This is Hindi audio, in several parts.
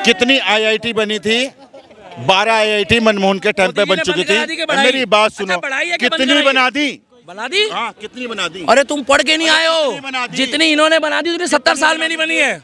कितनी आईआईटी बनी थी? 12 आईआईटी मनमोहन के टाइम पे बन चुकी थी। मेरी बात सुनो, कितनी बना दी? बना दी? हाँ, कितनी बना दी? अरे तुम पढ़ के नहीं आए हो, जितनी इन्होंने बना दी उतनी 70 साल में नहीं बनी है।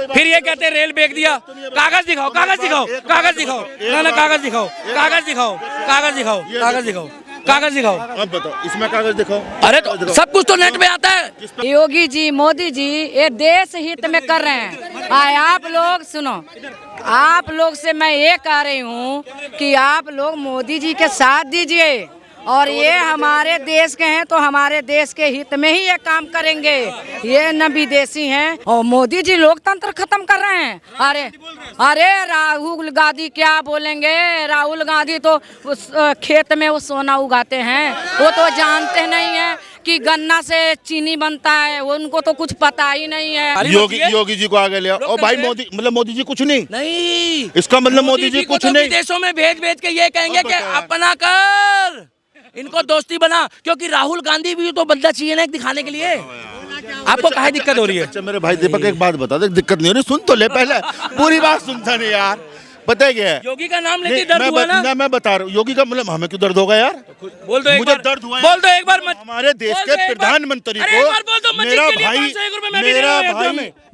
फिर ये कहते हैं रेल बेच दिया। कागज दिखाओ, कागज दिखाओ, कागज दिखाओ, ना कागज दिखाओ, कागज दिखाओ, कागज दिखाओ, कागज दिखाओ, कागज दिखाओ। अब बताओ, इसमें कागज दिखाओ। अरे तो सब कुछ तो नेट पे आता है। योगी जी, मोदी जी ये देश हित में कर रहे हैं। आप लोग सुनो, आप लोग से मैं ये कह रही हूँ कि आप लोग मोदी जी के साथ दीजिए, और ये हमारे देश के हैं तो हमारे देश के हित में ही ये काम करेंगे। ये न विदेशी हैं। और मोदी जी लोकतंत्र खत्म कर रहे हैं। अरे अरे राहुल गांधी क्या बोलेंगे? राहुल गांधी तो उस खेत में वो सोना उगाते हैं, वो तो जानते नहीं है कि गन्ना से चीनी बनता है। उनको तो कुछ पता ही नहीं है। योगी जी को आगे ले आओ। और भाई मोदी, मतलब मोदी जी कुछ नहीं, इसका मतलब मोदी जी कुछ नहीं। विदेशों में भेज के ये कहेंगे कि अपना कर, इनको दोस्ती बना, क्योंकि राहुल गांधी भी तो बंदा चाहिए ना एक दिखाने के लिए। आपको काहे दिक्कत हो रही है? अच्छा मेरे भाई दीपक एक बात बता दे, दिक्कत नहीं हो रही? सुन तो ले पहले, पूरी बात सुनता नहीं यार। पता है क्या है, योगी का नाम लेके दर्द हुआ ना? मैं बता रहा हूँ, योगी का मतलब हमें क्यों दर्द होगा यार? बोल दो, मुझे दर्द हुआ। बोल दो एक बार। हमारे देश के प्रधानमंत्री को,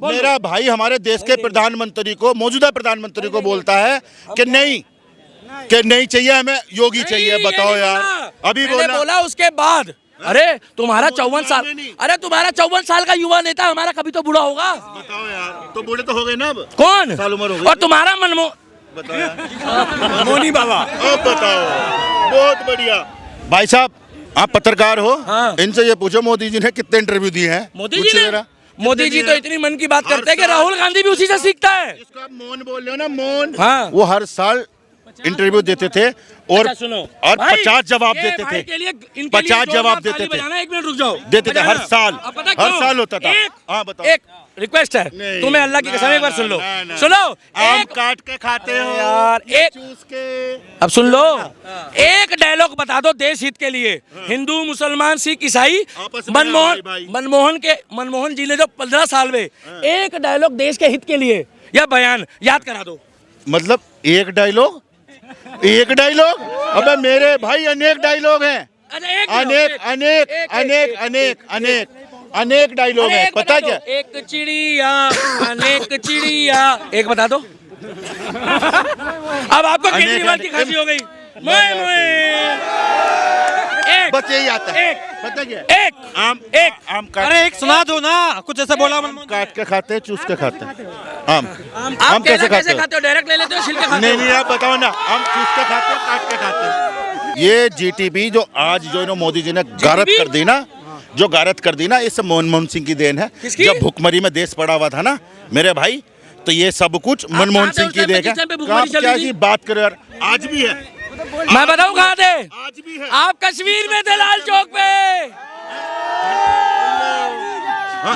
मेरा भाई हमारे देश के प्रधानमंत्री को, मौजूदा प्रधानमंत्री को बोलता है कि नहीं चाहिए हमें, योगी चाहिए। बताओ यार, अभी बोला उसके बाद। अरे तुम्हारा 54 साल, अरे तुम्हारा 54 साल का युवा नेता हमारा कभी तो बूढ़ा होगा। बताओ यार, तो बूढ़े तो हो गए ना अब। कौन साल उम्र हो गई। और तुम्हारा मनमोहन बाबा, अब बताओ। बहुत बढ़िया भाई साहब, आप पत्रकार हो। हाँ। इनसे ये पूछो मोदी जी ने कितने इंटरव्यू दिए हैं? मोदी जी तो इतनी मन की बात करते हैं कि राहुल गांधी भी उसी से सीखता है। इसको आप मौन बोल रहे हो ना, मौन। हाँ। वो हर साल इंटरव्यू देते थे और अच्छा सुनो, और भाई, 50 जवाब देते थे। 50 जवाब देते थे। एक मिनट रुक जाओ। देते थे हर साल, हर साल होता था। हाँ बताओ। एक रिक्वेस्ट है तुम्हें, अल्लाह की कसम एक बार सुन लो, सुनो। आम काट के खाते हो यार, एक चूस के। अब सुन लो, एक डायलॉग बता दो देश हित के लिए। हिंदू, मुसलमान, सिख, ईसाई, मनमोहन जी ने जो 15 साल में एक डायलॉग देश के हित के लिए या बयान याद करा दो। मतलब एक डायलॉग? अबे मेरे भाई अनेक डायलॉग हैं, अनेक डायलॉग हैं। पता क्या? एक चिड़िया, अनेक चिड़िया, एक बता दो। अब आपको केजरीवाल की खांसी हो गई। बस यही आता है। पता क्या? एक आम काट, अरे एक सुना दो ना, कुछ ऐसा बोला। काट के खाते हैं, चूस के खाते हैं। आम कैसे खाते हो? डायरेक्ट ले लेते हो, छिल के खाते हो? नहीं आप बताओ ना। आम चूस के खाते हैं, काट के खाते हैं। ये जीटीबी जो आज जो मोदी जी ने गारत कर दी ना, इस मनमोहन सिंह की देन है। जब भुखमरी में देश पड़ा हुआ था ना मेरे भाई, तो ये सब कुछ मनमोहन सिंह की देन है। क्या बात करो यार, आज भी है। मैं बताऊं कहाँ थे? आज भी है। आप कश्मीर में थे, लाल चौक पे।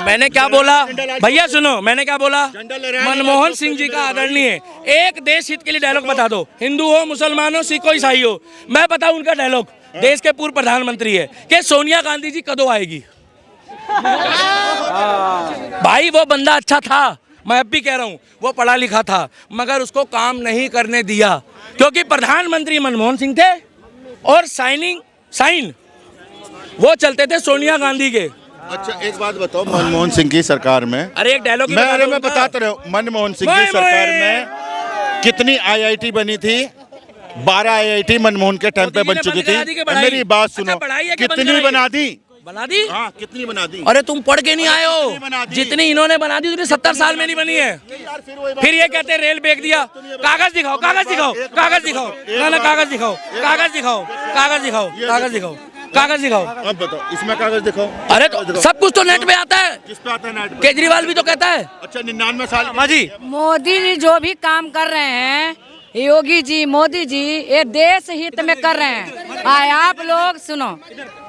मैंने क्या बोला भैया? सुनो, मैंने क्या बोला? मनमोहन सिंह जी का आदरणीय एक देश हित के लिए डायलॉग बता दो। हिंदू हो, मुसलमान हो, सिख हो, ईसाई हो, मैं बताऊं उनका डायलॉग। देश के पूर्व प्रधानमंत्री है कि सोनिया गांधी जी कदों आएगी। भाई वो बंदा अच्छा था, मैं अब भी कह रहा हूँ, वो पढ़ा लिखा था, मगर उसको काम नहीं करने दिया, क्योंकि प्रधानमंत्री मनमोहन सिंह थे और साइन वो चलते थे सोनिया गांधी के। अच्छा एक बात बताओ, मनमोहन सिंह की सरकार में, अरे एक डायलॉग मैं बताता रहा हूँ, मनमोहन सिंह की सरकार में कितनी आईआईटी बनी थी? 12 आईआईटी मनमोहन के टाइम पे बन चुकी थी। मेरी बात सुनो, कितनी बना दी? हाँ, कितनी बना दी? अरे तुम पढ़ के नहीं आए हो, जितनी इन्होंने बना दी उतनी 70 साल में नहीं बनी है। फिर ये कहते हैं रेल बेच दिया। कागज दिखाओ, कागज दिखाओ, कागज दिखाओ, ना कागज दिखाओ, कागज दिखाओ, कागज दिखाओ, कागज दिखाओ, कागज दिखाओ। अब बताओ, इसमें कागज दिखाओ। अरे तो सब कुछ तो नेट पे आता है। किस पे आता है नेट पे? केजरीवाल भी तो कहता है। अच्छा 99 साल जी। मोदी जी जो भी काम कर रहे हैं, योगी जी, मोदी जी ये देश हित में कर रहे हैं। आप लोग सुनो,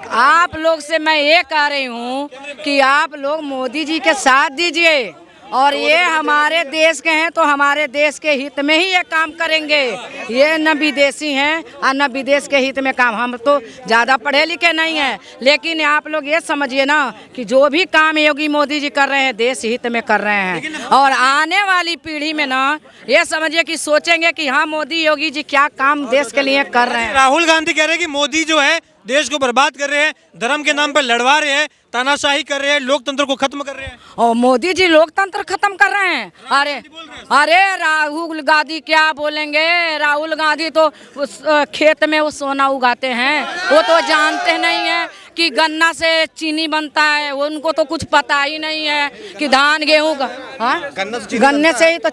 आप लोग से मैं ये कह रही हूँ कि आप लोग मोदी जी के साथ दीजिए, और ये हमारे देश के हैं तो हमारे देश के हित में ही ये काम करेंगे। ये न विदेशी हैं और न विदेश के हित में काम। हम तो ज़्यादा पढ़े लिखे नहीं हैं, लेकिन आप लोग ये समझिए ना कि जो भी काम योगी मोदी जी कर रहे हैं देश हित में कर रहे हैं। और आने वाली पीढ़ी में ना ये समझिए कि सोचेंगे कि हाँ मोदी योगी जी क्या काम देश के लिए कर रहे हैं। राहुल गांधी कह रहे हैं कि मोदी जो है देश को बर्बाद कर रहे हैं, धर्म के नाम पर लड़वा रहे हैं, तानाशाही कर रहे हैं, लोकतंत्र को खत्म कर रहे हैं। और मोदी जी लोकतंत्र खत्म कर रहे हैं। अरे राहुल गांधी क्या बोलेंगे? राहुल गांधी तो उस खेत में वो सोना उगाते हैं, वो तो जानते नहीं है कि गन्ना से चीनी बनता है। उनको तो कुछ पता ही नहीं है कि धान गेहूँ गन्ने से ही तो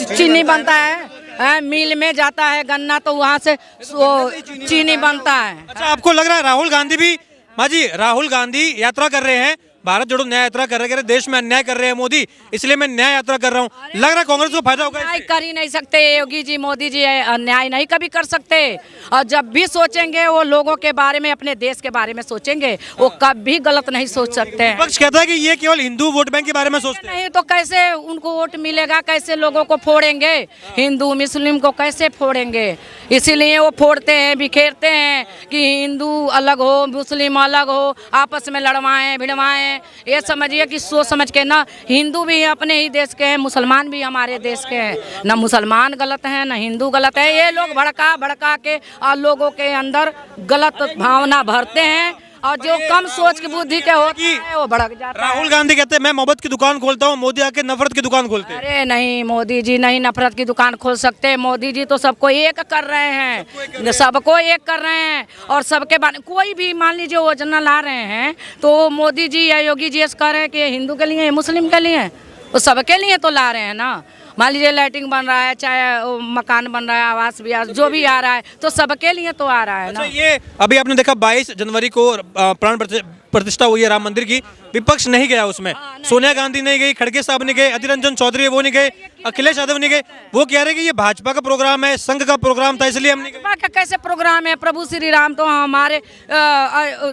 चीनी बनता है। मिल में जाता है गन्ना तो वहाँ से चीनी बनता है। अच्छा, आपको लग रहा है राहुल गांधी भी, माँ जी, राहुल गांधी यात्रा कर रहे हैं, भारत जोड़ो न्याय यात्रा कर रहे हैं, देश में अन्याय कर रहे हैं मोदी, इसलिए मैं न्याय यात्रा कर रहा हूँ, लग रहा है कांग्रेस को फायदा होगा? अन्याय कर ही नहीं सकते योगी जी, मोदी जी अन्याय नहीं कभी कर सकते। और जब भी सोचेंगे वो लोगों के बारे में, अपने देश के बारे में सोचेंगे, वो कभी गलत नहीं सोच सकते हैं। विपक्ष कहता है कि ये केवल हिंदू वोट बैंक के बारे में सोचते हैं। नहीं तो कैसे उनको वोट मिलेगा? कैसे लोगों को फोड़ेंगे? हिंदू मुस्लिम को कैसे फोड़ेंगे? इसीलिए वो फोड़ते हैं, बिखेरते हैं कि हिंदू अलग हो, मुस्लिम अलग हो, आपस में लड़वाएं भिड़वाएं। ये समझिए कि सोच समझ के ना, हिंदू भी अपने ही देश के हैं, मुसलमान भी हमारे देश के हैं। ना मुसलमान गलत है ना हिंदू गलत है। ये लोग भड़का भड़का के और लोगों के अंदर गलत भावना भरते हैं, और जो कम सोच की बुद्धि के होते हैं वो भड़क जाता है। राहुल गांधी कहते हैं मैं मोहब्बत की दुकान खोलता हूँ, मोदी आके नफरत की दुकान खोलते हैं। अरे नहीं, मोदी जी नहीं नफरत की दुकान खोल सकते। मोदी जी तो सबको एक कर रहे हैं, सबको एक कर रहे हैं। और सबके बारे कोई भी मान लीजिए योजना ला रहे हैं तो मोदी जी या योगी जी कह रहे हैं कि हिंदू के लिए मुस्लिम के लिए, वो सबके लिए तो ला रहे हैं ना। मान लीजिए लाइटिंग बन रहा है, चाहे मकान बन रहा है, आवास भी जो भी आ रहा है तो सबके लिए तो आ रहा है ना। अच्छा, ये अभी आपने देखा 22 जनवरी को प्राण प्रतिष्ठा हुई है राम मंदिर की, विपक्ष नहीं गया उसमें। सोनिया गांधी नहीं गई, खड़गे साहब नहीं गए, अधीर रंजन चौधरी वो नहीं गए, अखिलेश यादव नहीं गए। वो कह रहे हैं कि ये भाजपा का प्रोग्राम है, संघ का प्रोग्राम था, इसलिए हम नहीं गए। भाजपा का कैसे प्रोग्राम है? प्रभु श्री राम तो हमारे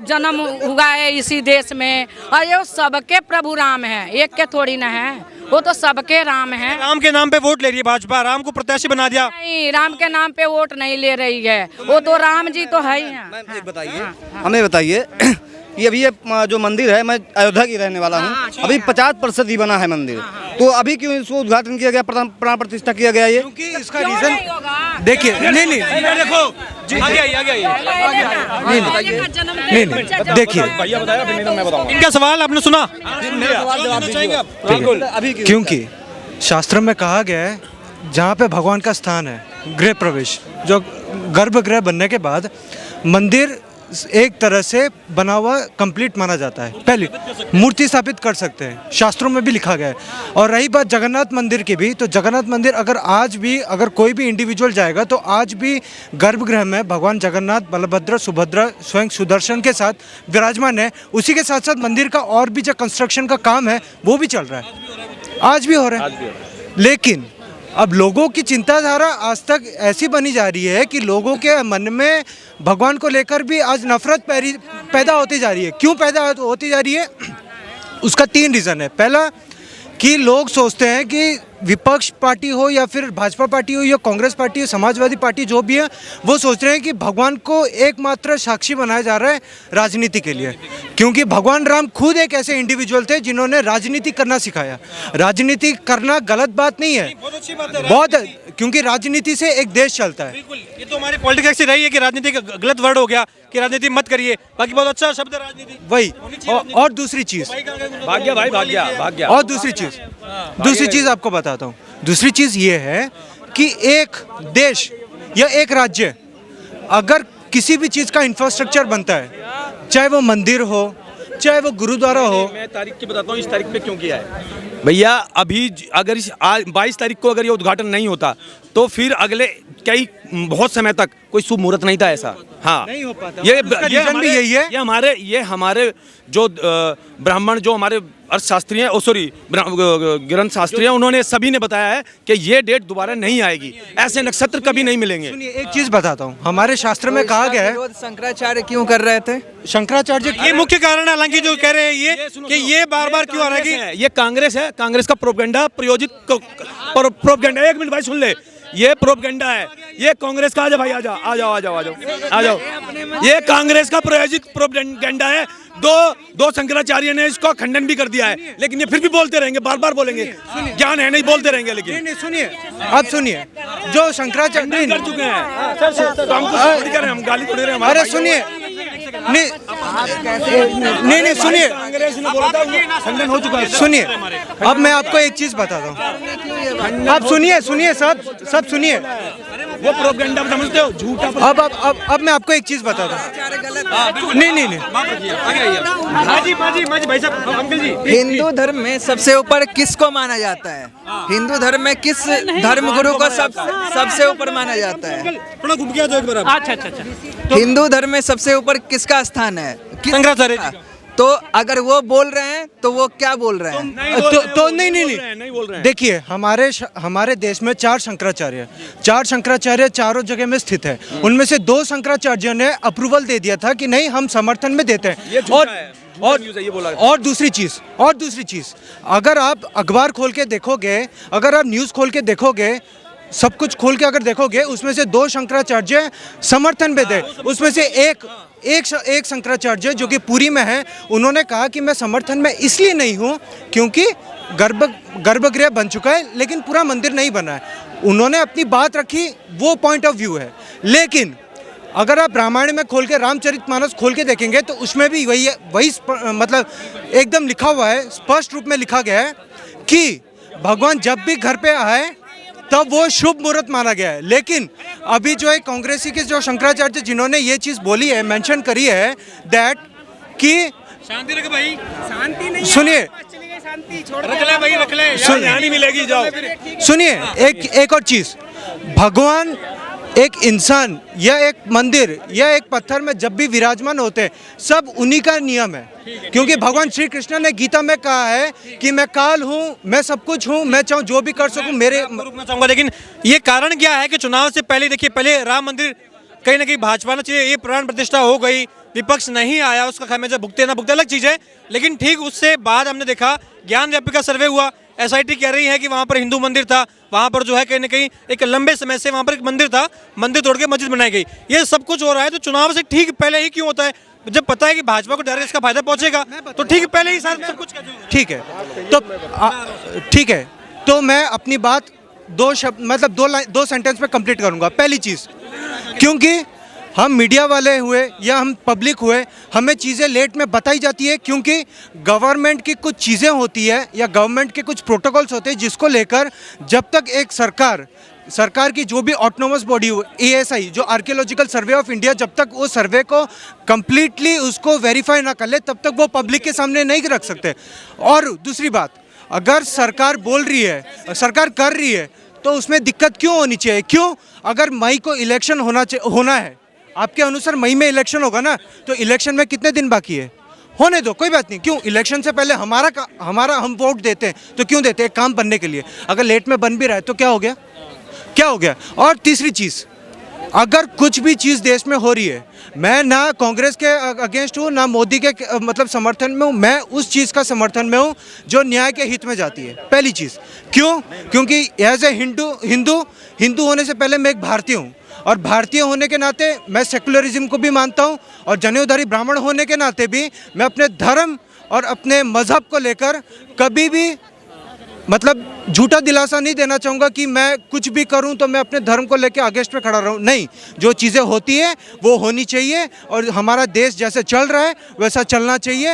जन्म हुआ है इसी देश में, और ये सबके प्रभु राम है, एक के थोड़ी ना है, वो तो सबके राम है। राम के नाम पे वोट ले रही है भाजपा, राम को प्रत्याशी बना दिया। नहीं, राम के नाम पे वोट नहीं ले रही है, वो तो राम जी तो है ही हैं। हमें बताइए कि अभी ये जो मंदिर है, मैं अयोध्या की रहने वाला हूँ, अभी 50% ही बना है मंदिर, तो अभी क्यों इसको उद्घाटन किया गया, प्राण प्रतिष्ठा किया गया? ये क्योंकि इसका रीजन देखिए, नहीं देखो, देखिए, इनका सवाल आपने सुना? क्योंकि शास्त्र में कहा गया है जहाँ पे भगवान का स्थान है, गृह प्रवेश, जो गर्भगृह बनने के बाद मंदिर एक तरह से बना हुआ कंप्लीट माना जाता है। पहली मूर्ति स्थापित कर सकते हैं, शास्त्रों में भी लिखा गया है। और रही बात जगन्नाथ मंदिर की भी, तो जगन्नाथ मंदिर अगर आज भी अगर कोई भी इंडिविजुअल जाएगा तो आज भी गर्भगृह में भगवान जगन्नाथ, बलभद्र, सुभद्रा स्वयं सुदर्शन के साथ विराजमान है। उसी के साथ साथ मंदिर का और भी जो कंस्ट्रक्शन का काम है वो भी चल रहा है, आज भी हो रहा है। लेकिन अब लोगों की चिंताधारा आज तक ऐसी बनी जा रही है कि लोगों के मन में भगवान को लेकर भी आज नफरत पैदा होती जा रही है। क्यों पैदा होती जा रही है? उसका 3 रीज़न है। पहला कि लोग सोचते हैं कि विपक्ष पार्टी हो या फिर भाजपा पार्टी हो या कांग्रेस पार्टी हो, समाजवादी पार्टी जो भी है, वो सोच रहे हैं कि भगवान को एकमात्र साक्षी बनाया जा रहा है राजनीति के लिए। क्योंकि भगवान राम खुद एक ऐसे इंडिविजुअल थे जिन्होंने राजनीति करना सिखाया। राजनीति करना गलत बात नहीं है, बहुत, क्योंकि राजनीति से एक देश चलता है। ये तो हमारी पॉलिटिक्स ही रही है कि राजनीति का गलत वर्ड हो गया कि राजनीति मत करिए, बाकी बहुत अच्छा शब्द है राजनीति। वही, और दूसरी चीज़, और दूसरी चीज़ आपको बताता हूँ। दूसरी चीज़ ये है कि एक देश या एक राज्य अगर किसी भी चीज़ का इंफ्रास्ट्रक्चर बनता है, चाहे वो मंदिर हो, चाहे वो गुरुद्वारा हो। मैं तारीख की बताता हूँ, इस तारीख पे क्यों किया है भैया। अभी अगर इस 22 तारीख को अगर ये उद्घाटन नहीं होता तो फिर अगले बहुत समय तक कोई शुभ मुहूर्त नहीं था ऐसा। हाँ, नहीं हो पाता। ये रीजन भी यही है। ये हमारे जो ब्राह्मण, जो हमारे अर्थशास्त्री हैं, सॉरी ग्रंथ शास्त्री हैं, उन्होंने सभी ने बताया है कि ये डेट दोबारा नहीं आएगी, ऐसे नक्षत्र कभी नहीं मिलेंगे। सुनिए, एक चीज बताता हूँ, हमारे शास्त्र में कहा गया है, शंकराचार्य क्यों कर रहे थे? शंकराचार्य ये मुख्य कारण है, हालांकि जो कह रहे हैं ये कि ये बार बार क्यों आ रहा है कि ये कांग्रेस है, कांग्रेस का प्रोपेगेंडा प्रायोजित प्रोपेगेंडा, एक मिनट भाई सुन ले, ये प्रोपेगेंडा है, ये कांग्रेस का, आजा भाई आजा आ जाओ आ जाओ आ जाओ आ जाओ, ये कांग्रेस का प्रायोजित प्रोपेगेंडा है। दो शंकराचार्य ने इसको खंडन भी कर दिया है, लेकिन ये फिर भी बोलते रहेंगे, बार बार बोलेंगे, ज्ञान है नहीं, बोलते रहेंगे। लेकिन नहीं सुनिए, अब सुनिए, जो शंकराचार्य कर चुके हैं तो हम कुछ थोड़ी कर रहे हैं, हम गाली थोड़ी रहे हैं। अरे सुनिए, नहीं नहीं सुनिए, कांग्रेस ने बोला था खंडन हो चुका है। सुनिए, अब मैं आपको एक चीज बताता हूँ, अब सुनिए सुनिए, सब सुनिए, वो प्रोपेगेंडा समझते हो, झूठा। अब मैं आपको एक चीज बताता हूँ, नहीं भाई साहब, अंकल जी, हिंदू धर्म में सबसे ऊपर किसको माना जाता है? हिंदू धर्म में किस धर्म गुरु को सबसे ऊपर माना जाता है? थोड़ा घूम गया तो एक बार। अच्छा। हिंदू धर्म में सबसे ऊपर किसका स्थान है? शंकराचार्य जी। तो अगर वो बोल रहे हैं तो वो क्या बोल रहे हैं? तो नहीं बोल रहे हैं। देखिए, हमारे देश में 4 शंकराचार्य चारों जगह में स्थित है। उनमें से 2 शंकराचार्यों ने अप्रूवल दे दिया था कि नहीं, हम समर्थन में देते हैं। और दूसरी चीज, अगर आप अखबार खोल के देखोगे, अगर आप न्यूज़ खोल के देखोगे, सब कुछ खोल के अगर देखोगे, उसमें से 2 शंकराचार्य समर्थन में थे। उसमें से एक शंकराचार्य जो कि पुरी में है, उन्होंने कहा कि मैं समर्थन में इसलिए नहीं हूँ क्योंकि गर्भगृह बन चुका है लेकिन पूरा मंदिर नहीं बना है। उन्होंने अपनी बात रखी, वो पॉइंट ऑफ व्यू है। लेकिन अगर आप रामायण में खोल के, रामचरितमानस खोल के देखेंगे तो उसमें भी वही मतलब एकदम लिखा हुआ है, स्पष्ट रूप में लिखा गया है कि भगवान जब भी घर पे आए तब वो शुभ मुहूर्त माना गया है। लेकिन अभी जो है कांग्रेसी के जो शंकराचार्य जिन्होंने ये चीज़ बोली है, मेंशन करी है, दैट कि शांति रख भाई, शांति नहीं, सुनिए, रख ले भाई, रख ले, यहाँ नहीं मिलेगी, जाओ। सुनिए, एक और चीज़, भगवान एक इंसान या एक मंदिर या एक पत्थर में जब भी विराजमान होते हैं, सब उन्हीं का नियम है। क्योंकि भगवान श्री कृष्ण ने गीता में कहा है कि मैं काल हूँ, मैं सब कुछ हूँ, मैं चाहूँ जो भी कर सकूँ मेरे। रुकना चाहूंगा, लेकिन ये कारण क्या है कि चुनाव से पहले, देखिए, पहले राम मंदिर कहीं ना कहीं भाजपा ने चाहिए, ये प्राण प्रतिष्ठा हो गई, विपक्ष नहीं आया, उसका खामियाजा भुगते ना भुगते अलग चीज़ है। लेकिन ठीक उससे बाद हमने देखा, ज्ञान व्यापी का सर्वे हुआ, SIT कह रही है कि वहाँ पर हिंदू मंदिर था, वहाँ पर जो है कहीं ना कहीं एक लंबे समय से वहाँ पर एक मंदिर था, मंदिर तोड़ के मस्जिद बनाई गई। ये सब कुछ हो रहा है, तो चुनाव से ठीक पहले ही क्यों होता है? जब पता है कि भाजपा को डायरेक्ट इसका फायदा पहुंचेगा, तो ठीक पहले ही सब कुछ ठीक है। तो ठीक है, तो मैं अपनी बात 2 शब्द, मतलब 2 सेंटेंस में कंप्लीट करूंगा। पहली चीज़, क्योंकि हम मीडिया वाले हुए या हम पब्लिक हुए, हमें चीज़ें लेट में बताई जाती है, क्योंकि गवर्नमेंट की कुछ चीज़ें होती है या गवर्नमेंट के कुछ प्रोटोकॉल्स होते हैं जिसको लेकर जब तक एक सरकार की जो भी ऑटोनोमस बॉडी हो, ASI जो आर्कियोलॉजिकल सर्वे ऑफ इंडिया, जब तक वो सर्वे को कम्प्लीटली उसको वेरीफाई ना कर ले तब तक वो पब्लिक के सामने नहीं रख सकते। और दूसरी बात, अगर सरकार बोल रही है, सरकार कर रही है, तो उसमें दिक्कत क्यों होनी चाहिए? क्यों? अगर मई को इलेक्शन होना है, आपके अनुसार मई में इलेक्शन होगा ना, तो इलेक्शन में कितने दिन बाकी है? होने दो, कोई बात नहीं। क्यों? इलेक्शन से पहले हमारा हम वोट देते हैं, तो क्यों देते हैं? काम बनने के लिए। अगर लेट में बन भी रहा है तो क्या हो गया? और तीसरी चीज़, अगर कुछ भी चीज़ देश में हो रही है, मैं ना कांग्रेस के अगेंस्ट हूँ ना मोदी के मतलब समर्थन में हूँ, मैं उस चीज़ का समर्थन में हूँ जो न्याय के हित में जाती है। पहली चीज़, क्यों? क्योंकि एज ए हिंदू होने से पहले मैं एक भारतीय हूँ, और भारतीय होने के नाते मैं सेकुलरिज्म को भी मानता हूँ, और जनेऊधारी ब्राह्मण होने के नाते भी मैं अपने धर्म और अपने मज़हब को लेकर कभी भी मतलब झूठा दिलासा नहीं देना चाहूँगा कि मैं कुछ भी करूँ तो मैं अपने धर्म को लेकर अगेंस्ट में खड़ा रहूँ। नहीं, जो चीज़ें होती है वो होनी चाहिए, और हमारा देश जैसे चल रहा है वैसा चलना चाहिए।